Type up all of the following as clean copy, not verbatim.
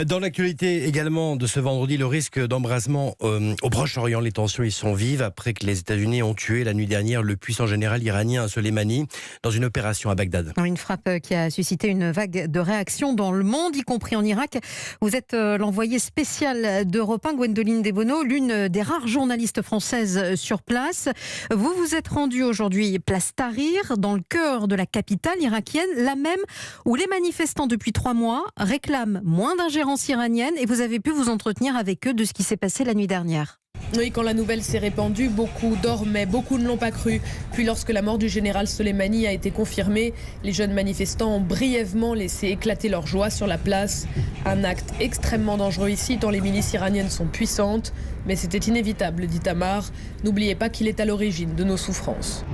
Dans l'actualité également de ce vendredi, le risque d'embrasement au Proche-Orient. Les tensions y sont vives après que les États-Unis ont tué la nuit dernière le puissant général iranien Soleimani dans une opération à Bagdad. Une frappe qui a suscité une vague de réactions dans le monde, y compris en Irak. Vous êtes l'envoyé spécial d'Europe 1, Gwendoline Desbonneaux, l'une des rares journalistes françaises sur place. Vous vous êtes rendu aujourd'hui place Tahrir, dans le cœur de la capitale irakienne, la même où les manifestants depuis 3 mois réclament moins d'ingérence iranienne, et vous avez pu vous entretenir avec eux de ce qui s'est passé la nuit dernière. Oui, quand la nouvelle s'est répandue, beaucoup dormaient, beaucoup ne l'ont pas cru. Puis lorsque la mort du général Soleimani a été confirmée, les jeunes manifestants ont brièvement laissé éclater leur joie sur la place. Un acte extrêmement dangereux ici, tant les milices iraniennes sont puissantes. Mais c'était inévitable, dit Tamar. N'oubliez pas qu'il est à l'origine de nos souffrances.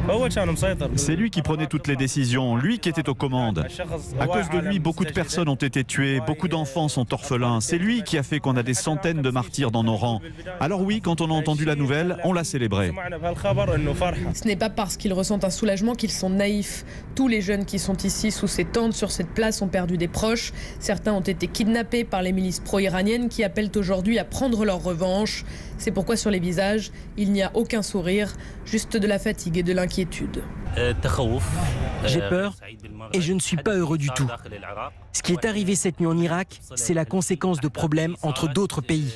C'est lui qui prenait toutes les décisions, lui qui était aux commandes. À cause de lui, beaucoup de personnes ont été tuées, beaucoup d'enfants sont orphelins. C'est lui qui a fait qu'on a des centaines de martyrs dans nos rangs. Alors oui, quand on a entendu la nouvelle, on l'a célébré. Ce n'est pas parce qu'ils ressentent un soulagement qu'ils sont naïfs. Tous les jeunes qui sont ici sous ces tentes sur cette place ont perdu des proches. Certains ont été kidnappés par les milices pro-iraniennes qui appellent aujourd'hui à prendre leur revanche. C'est pourquoi sur les visages, il n'y a aucun sourire, juste de la fatigue et de l'inquiétude. J'ai peur et je ne suis pas heureux du tout. Ce qui est arrivé cette nuit en Irak, c'est la conséquence de problèmes entre d'autres pays.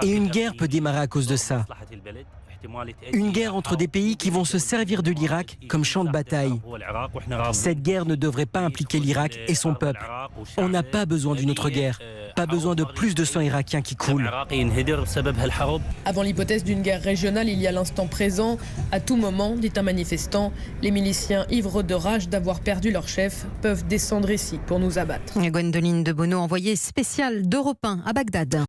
Et une guerre peut démarrer à cause de ça. Une guerre entre des pays qui vont se servir de l'Irak comme champ de bataille. Cette guerre ne devrait pas impliquer l'Irak et son peuple. On n'a pas besoin d'une autre guerre, pas besoin de plus de sang irakien qui coule. Avant l'hypothèse d'une guerre régionale, il y a l'instant présent. À tout moment, dit un manifestant, les miliciens ivres de rage d'avoir perdu leur chef peuvent descendre ici pour nous abattre. Gwendoline Desbonneaux, envoyée spéciale d'Europe 1 à Bagdad.